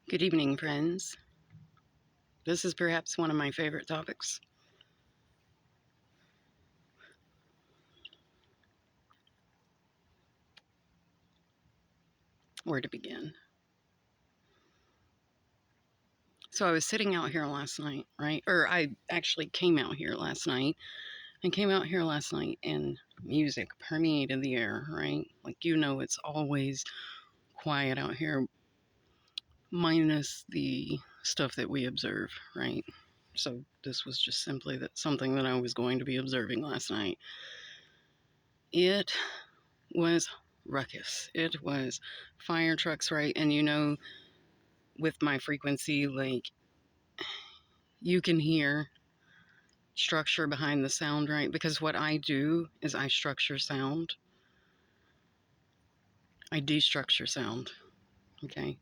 Good evening, friends. This is perhaps one of my favorite topics. Where to begin? So I was sitting out here last night, right? Or I actually came out here last night. I came out here last night and music permeated the air, right? Like, it's always quiet out here, minus the stuff that we observe, right? So this was just simply something that I was going to be observing last night. It was ruckus. It was fire trucks, right? And with my frequency, like, you can hear structure behind the sound, right? Because what I do is I structure sound. I destructure sound. Okay.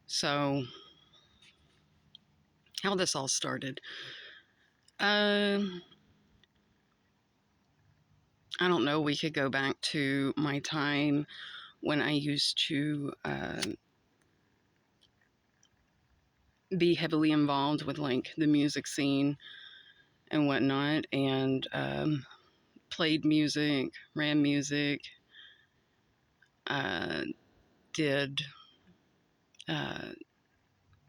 So how this all started. I don't know. We could go back to my time when I used to be heavily involved with like the music scene and whatnot, and played music, ran music, uh, did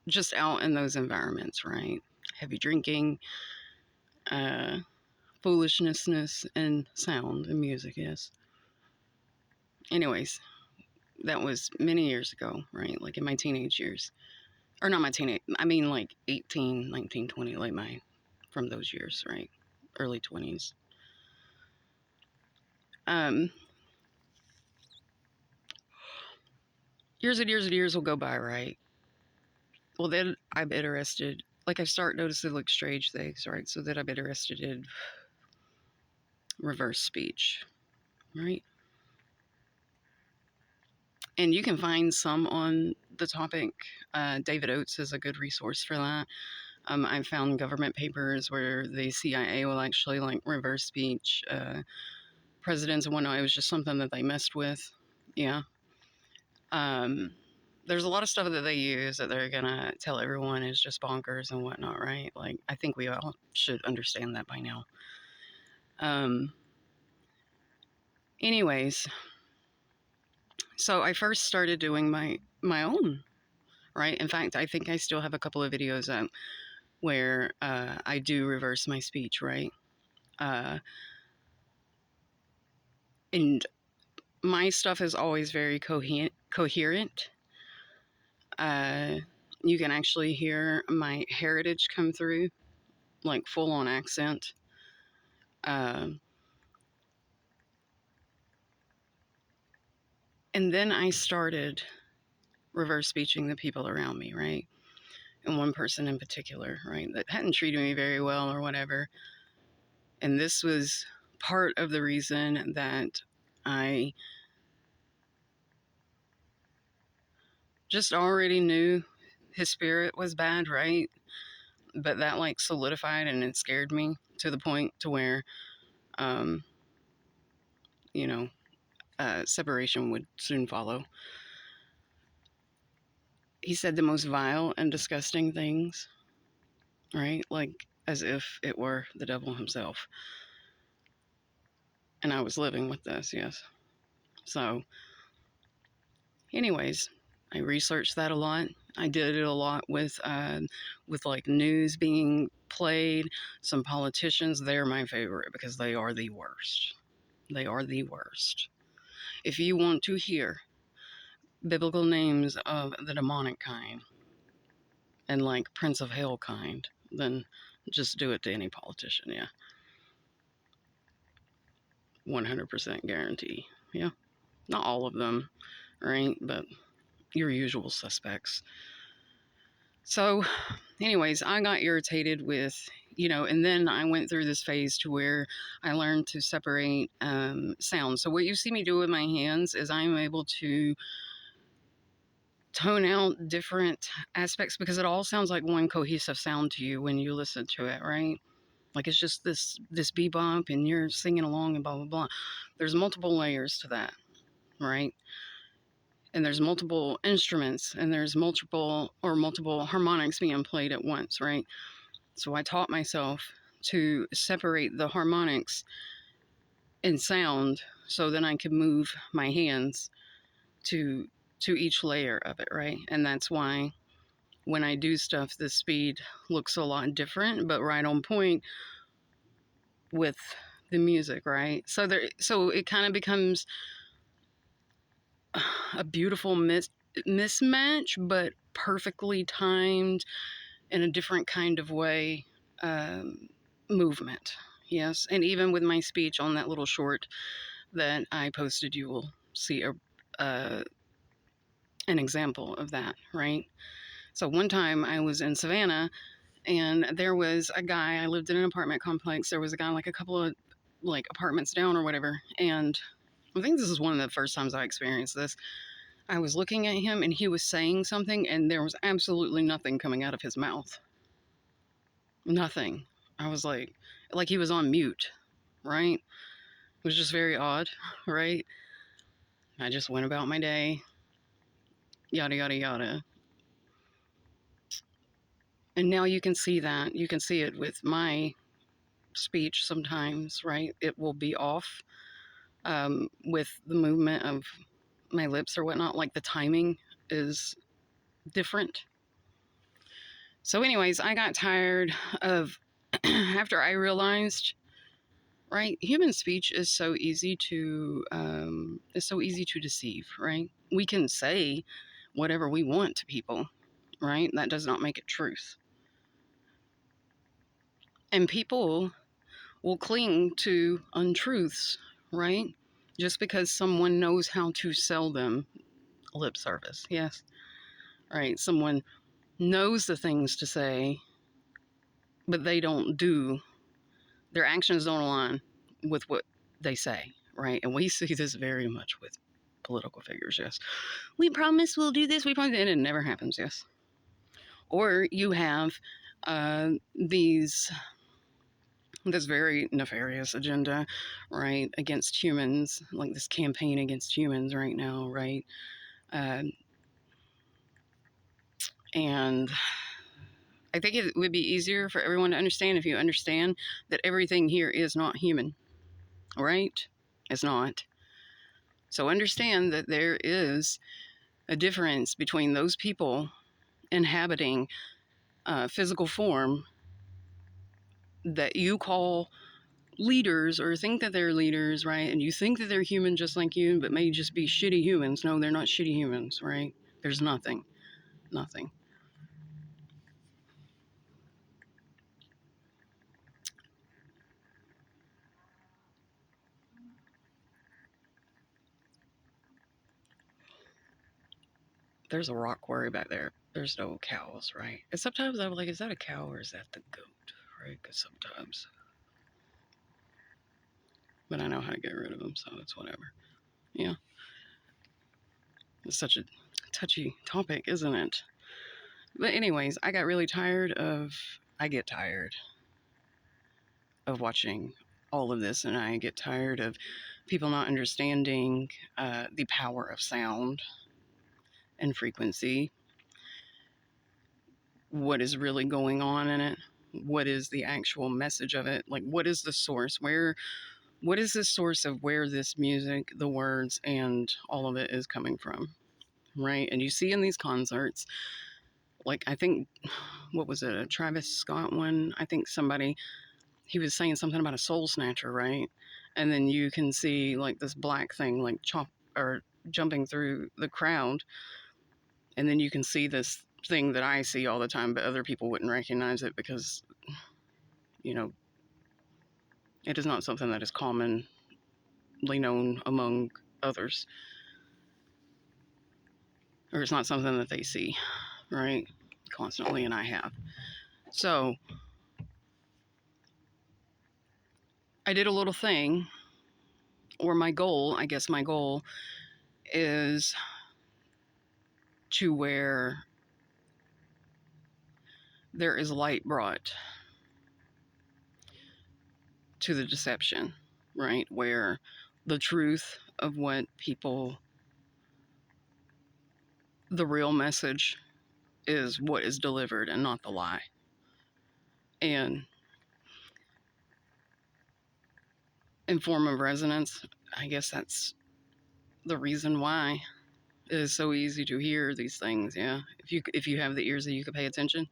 just out in those environments, right? Heavy drinking, uh, foolishness, and sound and music, yes. Anyways, that was many years ago, right? Like in my teenage years. Or not my teenage, I mean like 18, 19, 20, like from those years, right? Early 20s. Um, Years and years and years will go by, right? Well, then I'm interested, like I start noticing like strange things, right? So then I'm interested in reverse speech, right? And you can find some on the topic. David Oates is a good resource for that. I've found government papers where the CIA will actually like reverse speech presidents and whatnot. It was just something that they messed with. Yeah. Um, there's a lot of stuff that they use that they're gonna tell everyone is just bonkers and whatnot, right? Like, I think we all should understand that by now. Um, Anyways, so I first started doing my own, right? In fact, I think I still have a couple of videos up where I do reverse my speech, right? Uh, and my stuff is always very coherent. Uh, you can actually hear my heritage come through, like full on accent. Uh, and then I started reverse speeching the people around me, right? And one person in particular, right, that hadn't treated me very well or whatever. And this was part of the reason that I just already knew his spirit was bad, right? But that like solidified and it scared me to the point to where, um, you know, separation would soon follow. He said the most vile and disgusting things, right? Like as if it were the devil himself. And I was living with this, yes. So, anyways, I researched that a lot. I did it a lot with like news being played. Some politicians, they're my favorite because they are the worst. They are the worst. If you want to hear biblical names of the demonic kind and like Prince of Hell kind, then just do it to any politician, yeah. 100% guarantee. Yeah. Not all of them, right? But your usual suspects. So, anyways, I got irritated with, and then I went through this phase to where I learned to separate sounds. So, what you see me do with my hands is I'm able to tone out different aspects because it all sounds like one cohesive sound to you when you listen to it, right? Like it's just this bebop and you're singing along and blah blah blah. There's multiple layers to that, right? and there's multiple instruments, and there's multiple harmonics being played at once, right? So I taught myself to separate the harmonics in sound so then I could move my hands to each layer of it, right? And that's why when I do stuff, the speed looks a lot different, but right on point with the music, right? So it kind of becomes a beautiful mismatch, but perfectly timed in a different kind of way, um, movement. Yes, and even with my speech on that little short that I posted, you will see uh, an example of that, right? So one time I was in Savannah, and there was a guy. I lived in an apartment complex. There was a guy like a couple of like apartments down or whatever, and I think this is one of the first times I experienced this. I was looking at him and he was saying something, and there was absolutely nothing coming out of his mouth. Nothing. I was like he was on mute, right? It was just very odd, right? I just went about my day, yada, yada, yada. And now you can see that. You can see it with my speech sometimes, right? It will be off, with the movement of my lips or whatnot. Like the timing is different. So, anyways, I got tired of, after I realized, right, human speech is so easy to deceive, right? We can say whatever we want to people, right? That does not make it truth. And people will cling to untruths, right? Just because someone knows how to sell them lip service. Yes. Right. Someone knows the things to say, but they don't do, their actions don't align with what they say. Right. And we see this very much with political figures. Yes. We promise we'll do this. We promise. And it never happens. Yes. Or you have these this very nefarious agenda, right, against humans, like this campaign against humans right now, right? Uh, and I think it would be easier for everyone to understand if you understand that everything here is not human, right? It's not. So understand that there is a difference between those people inhabiting physical form that you call leaders or think that they're leaders, right? And you think that they're human just like you, but may just be shitty humans. No, they're not shitty humans, right? There's nothing. Nothing. There's a rock quarry back there. There's no cows, right? And sometimes I'm like, is that a cow or is that the goat, right? Because sometimes, but I know how to get rid of them, so it's whatever. Yeah. It's such a touchy topic, isn't it? But anyways, I get tired of watching all of this, and I get tired of people not understanding the power of sound and frequency, what is really going on in it, what is the actual message of it, like what is the source, what is the source of where this music, the words, and all of it is coming from, right? And you see in these concerts, like I think, what was it, a Travis Scott one? I think he was saying something about a soul snatcher, right? And then you can see like this black thing like jumping through the crowd, and then you can see this thing that I see all the time, but other people wouldn't recognize it because, you know, it is not something that is commonly known among others, or it's not something that they see, right? Constantly, and I have. So I did a little thing, or my goal is to where there is light brought to the deception, right? Where the truth of what people the real message is what is delivered and not the lie. And in form of resonance, I guess that's the reason why it is so easy to hear these things. Yeah, if you have the ears that you can pay attention.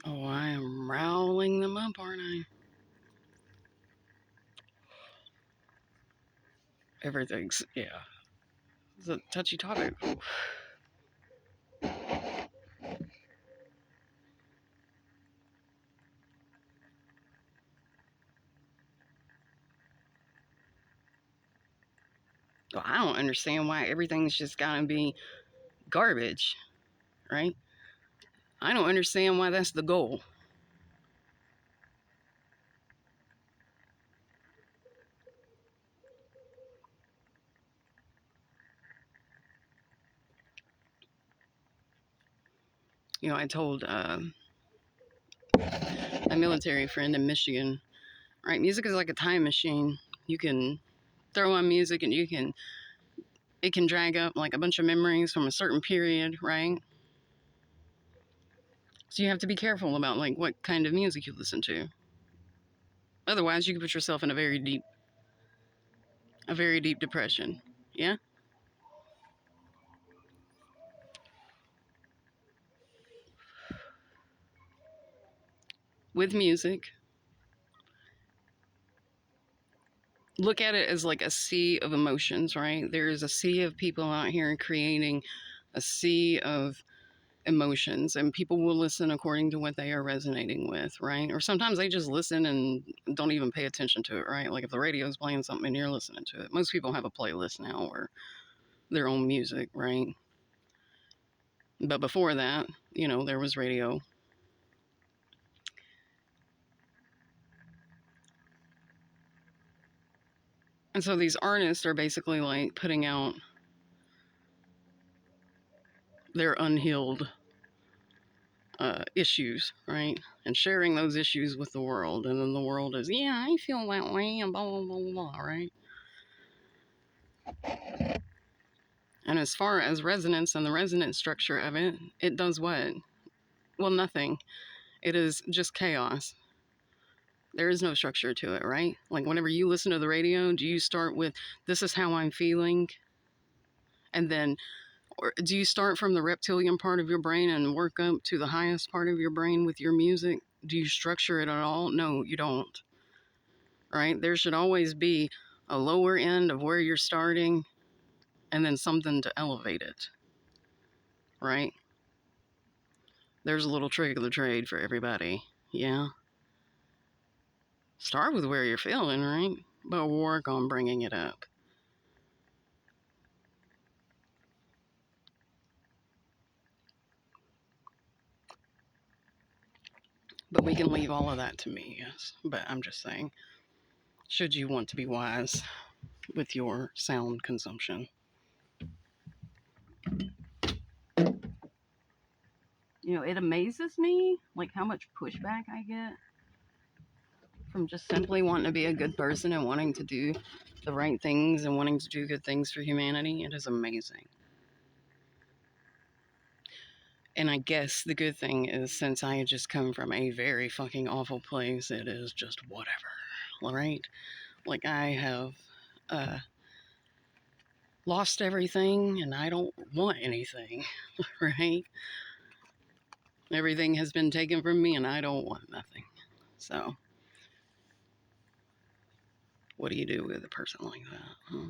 Oh, I am roweling them up, aren't I? Everything's, yeah. It's a touchy topic. Well, I don't understand why everything's just gotta be garbage, right? I don't understand why that's the goal. You know, I told a military friend in Michigan, right? Music is like a time machine. You can throw on music and it can drag up like a bunch of memories from a certain period, right? So you have to be careful about like what kind of music you listen to. Otherwise, you can put yourself in a very deep depression. Yeah? With music, look at it as like a sea of emotions, right? There is a sea of people out here creating a sea of emotions, and people will listen according to what they are resonating with, right? Or sometimes they just listen and don't even pay attention to it, right? Like if the radio is playing something and you're listening to it. Most people have a playlist now or their own music, right? But before that, you know, there was radio. And so these artists are basically like putting out their unhealed issues, right? And sharing those issues with the world. And then the world is, yeah, I feel that way, and blah, blah, blah, blah, right? And as far as resonance and the resonance structure of it, it does what? Well, nothing. It is just chaos. There is no structure to it, right? Like whenever you listen to the radio, do you start with, this is how I'm feeling? And then, or do you start from the reptilian part of your brain and work up to the highest part of your brain with your music? Do you structure it at all? No, you don't. Right? There should always be a lower end of where you're starting and then something to elevate it. Right? There's a little trick of the trade for everybody. Yeah. Start with where you're feeling, right? But work on bringing it up. But we can leave all of that to me, yes. But I'm just saying, should you want to be wise with your sound consumption? You know, it amazes me, like how much pushback I get from just simply wanting to be a good person and wanting to do the right things and wanting to do good things for humanity. It is amazing. And I guess the good thing is, since I had just come from a very fucking awful place, it is just whatever, right? Like I have lost everything and I don't want anything, right? Everything has been taken from me and I don't want nothing. So, what do you do with a person like that? Huh?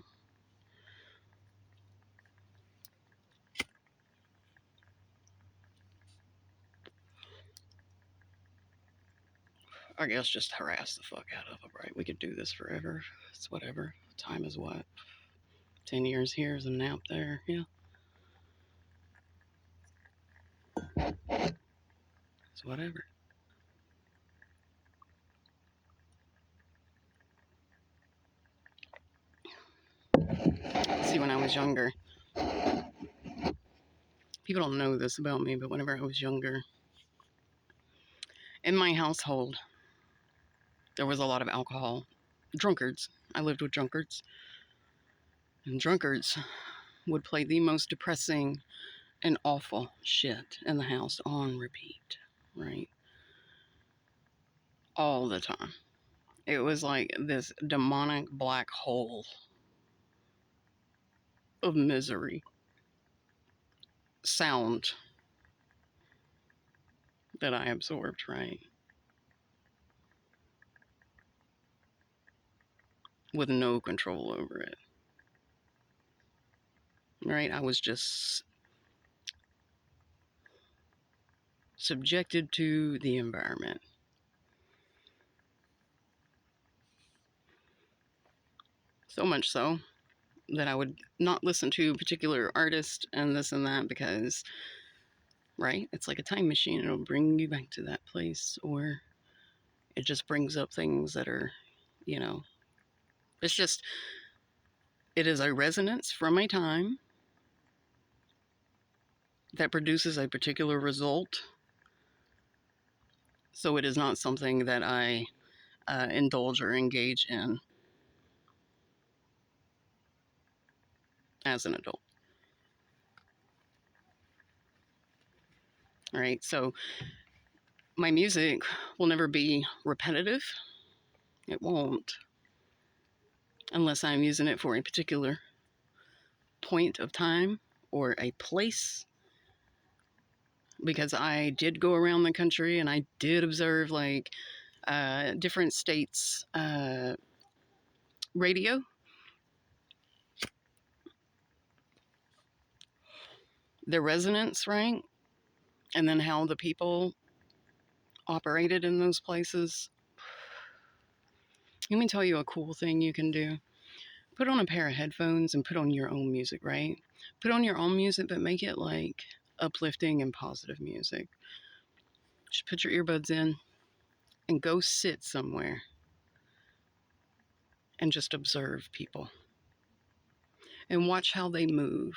I guess just harass the fuck out of them, right? We could do this forever. It's whatever. Time is what? 10 years here is a nap there. Yeah. It's whatever. See, when I was younger, people don't know this about me, but whenever I was younger, in my household, there was a lot of alcohol. Drunkards. I lived with drunkards. And drunkards would play the most depressing and awful shit in the house on repeat, right? All the time. It was like this demonic black hole of misery sound that I absorbed, right? With no control over it, right? I was just subjected to the environment. So much so that I would not listen to a particular artist and this and that because, right, it's like a time machine. It'll bring you back to that place, or it just brings up things that are, you know, it's just, it is a resonance from a time that produces a particular result. So it is not something that I indulge or engage in as an adult. All right. So my music will never be repetitive. It won't, unless I'm using it for a particular point of time or a place. Because I did go around the country and I did observe like different states' radio, their resonance, right? And then how the people operated in those places. Let me tell you a cool thing you can do. Put on a pair of headphones and put on your own music, right? Put on your own music, but make it like uplifting and positive music. Just put your earbuds in and go sit somewhere and just observe people and watch how they move.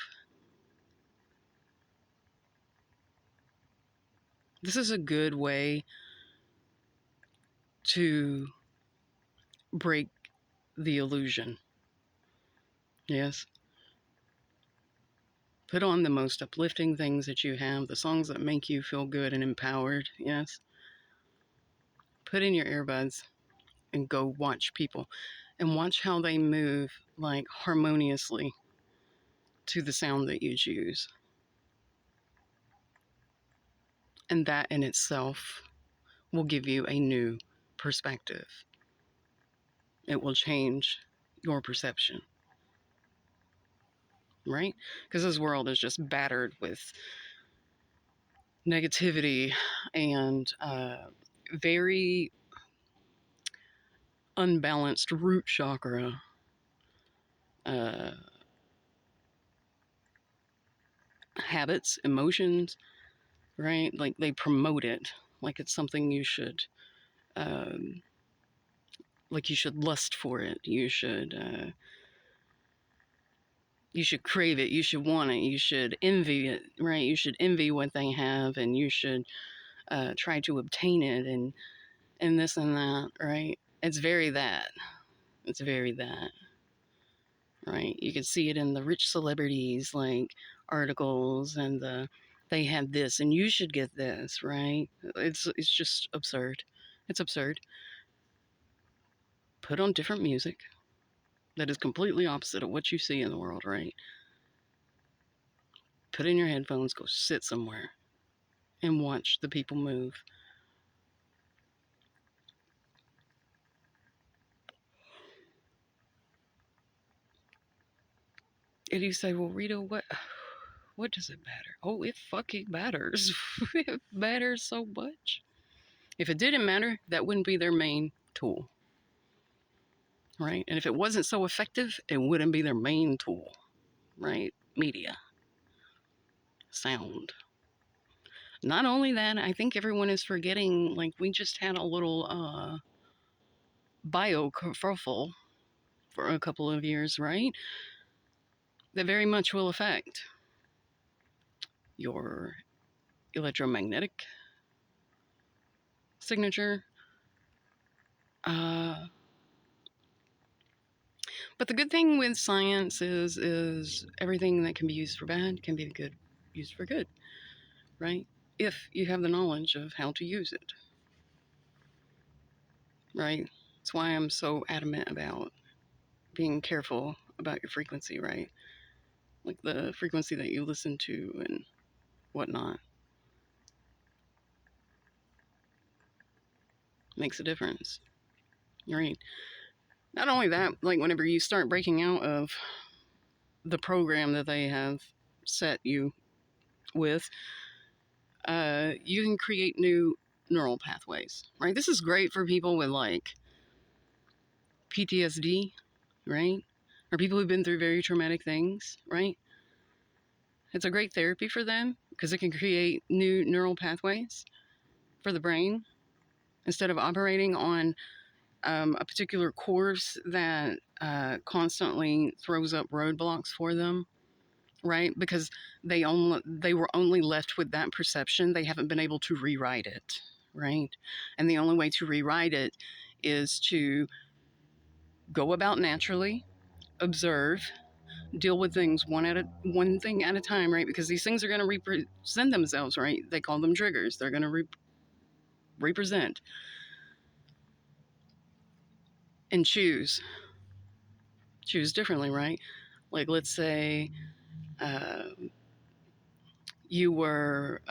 This is a good way to break the illusion. Yes. Put on the most uplifting things that you have, the songs that make you feel good and empowered. Yes. Put in your earbuds and go watch people and watch how they move like harmoniously to the sound that you choose. And that in itself will give you a new perspective. It will change your perception, right? Because this world is just battered with negativity and very unbalanced root chakra uh, habits, emotions, right? Like they promote it like it's something you should, um, like you should lust for it. You should crave it. You should want it. You should envy it, right? You should envy what they have, and you should try to obtain it, and this and that, right? It's very that. It's very that, right? You can see it in the rich celebrities, like articles, and they have this, and you should get this, right? It's just absurd. It's absurd. Put on different music that is completely opposite of what you see in the world, right? Put in your headphones, go sit somewhere, and watch the people move. And you say, well, Rita, what does it matter? Oh, it fucking matters. It matters so much. If it didn't matter, that wouldn't be their main tool, right? And if it wasn't so effective, it wouldn't be their main tool, right? Media, sound. Not only that, I think everyone is forgetting, like, we just had a little bio kerfuffle for a couple of years, right? That very much will affect your electromagnetic signature. Uh, But the good thing with science is everything that can be used for bad can be good used for good, right? If you have the knowledge of how to use it, right? That's why I'm so adamant about being careful about your frequency, right? Like the frequency that you listen to and whatnot makes a difference, right? Not only that, like whenever you start breaking out of the program that they have set you with, you can create new neural pathways, right? This is great for people with like PTSD, right? Or people who've been through very traumatic things, right? It's a great therapy for them because it can create new neural pathways for the brain instead of operating on a particular course that constantly throws up roadblocks for them, right? Because they were only left with that perception. They haven't been able to rewrite it, right? And the only way to rewrite it is to go about naturally, observe, deal with things one thing at a time, right? Because these things are going to represent themselves, right? They call them triggers. They're going to represent and choose differently, right? Like let's say uh, you were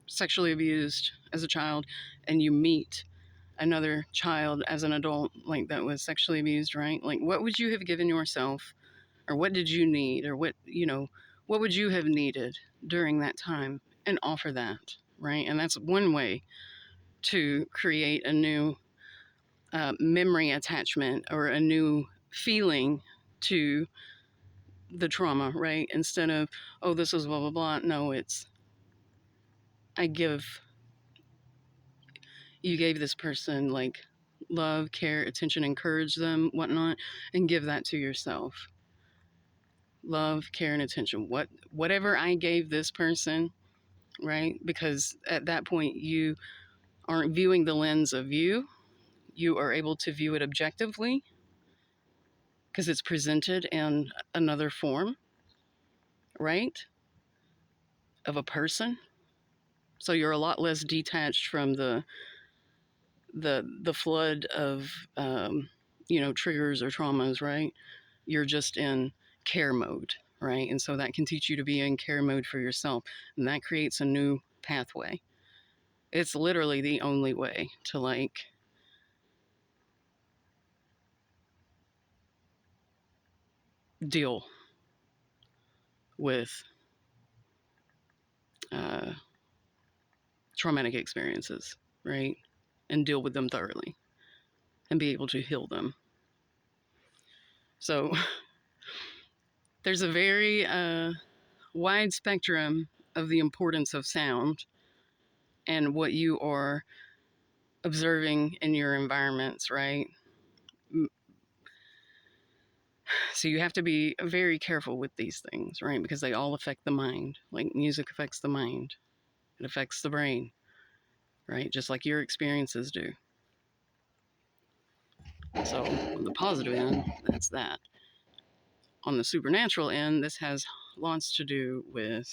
sexually abused as a child, and you meet another child as an adult like that was sexually abused, right? Like what would you have given yourself, or what did you need, or what would you have needed during that time, and offer that, right? And that's one way to create a new memory attachment or a new feeling to the trauma, right? Instead of, oh, this is blah blah blah. No, it's I give you gave this person like love, care, attention, encourage them, whatnot, and give that to yourself. Love, care, and attention. Whatever I gave this person, right? Because at that point you aren't viewing the lens of you. You are able to view it objectively because it's presented in another form, right? Of a person. So you're a lot less detached from the flood of triggers or traumas, right? You're just in care mode, right? And so that can teach you to be in care mode for yourself, and that creates a new pathway. It's literally the only way to like deal with uh, traumatic experiences, right? And deal with them thoroughly and be able to heal them. So there's a very wide spectrum of the importance of sound and what you are observing in your environments, right? So you have to be very careful with these things, right? Because they all affect the mind. Like music affects the mind, it affects the brain, right? Just like your experiences do. So on the positive end, that's that. On the supernatural end, this has lots to do with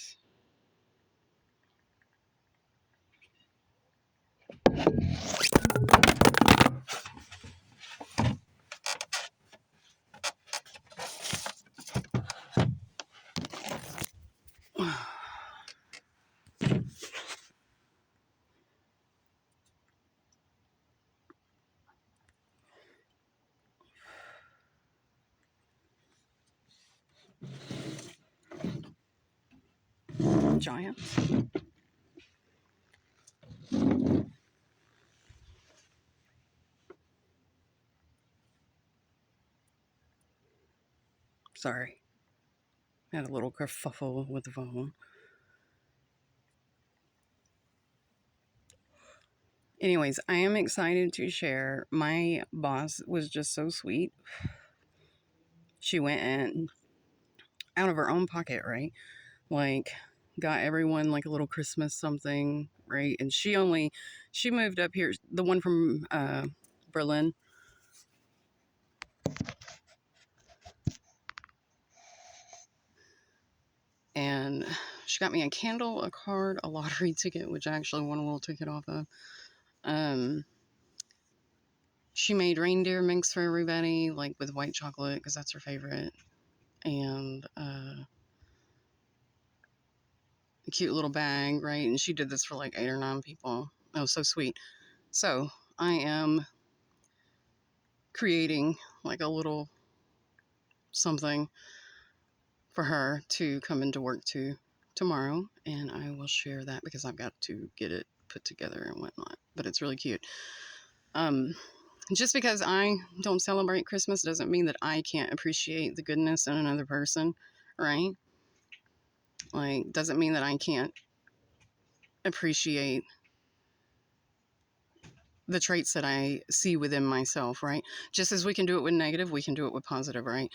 giants. Sorry, had a little kerfuffle with the phone. Anyways, I am excited to share. My boss was just so sweet. She went in out of her own pocket, right? Like, got everyone like a little Christmas something, right? And she moved up here, the one from Berlin. And she got me a candle, a card, a lottery ticket, which I actually won a little ticket off of. She made reindeer minks for everybody, like with white chocolate, because that's her favorite. And a cute little bag, right? And she did this for like 8 or 9 people. Oh, so sweet. So I am creating like a little something for her to come into work to tomorrow, and I will share that because I've got to get it put together and whatnot. But it's really cute. Just because I don't celebrate Christmas doesn't mean that I can't appreciate the goodness in another person, right? Like, doesn't mean that I can't appreciate the traits that I see within myself, right? Just as we can do it with negative, we can do it with positive, right?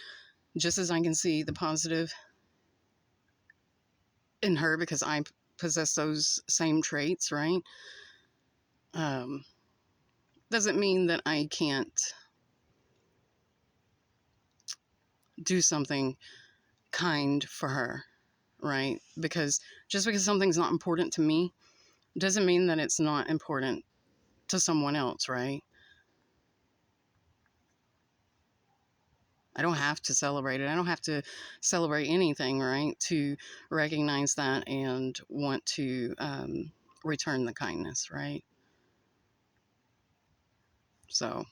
Just as I can see the positive in her because I possess those same traits, right? Doesn't mean that I can't do something kind for her, right? Because just because something's not important to me doesn't mean that it's not important to someone else, right? I don't have to celebrate it. I don't have to celebrate anything, right? To recognize that and want to return the kindness, right? So,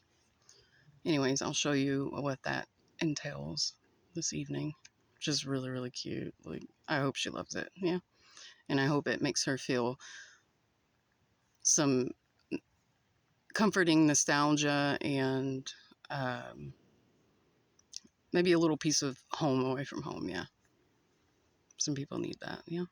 anyways, I'll show you what that entails this evening, which is really, really cute. Like, I hope she loves it. Yeah. And I hope it makes her feel some comforting nostalgia and maybe a little piece of home away from home. Yeah. Some people need that. Yeah.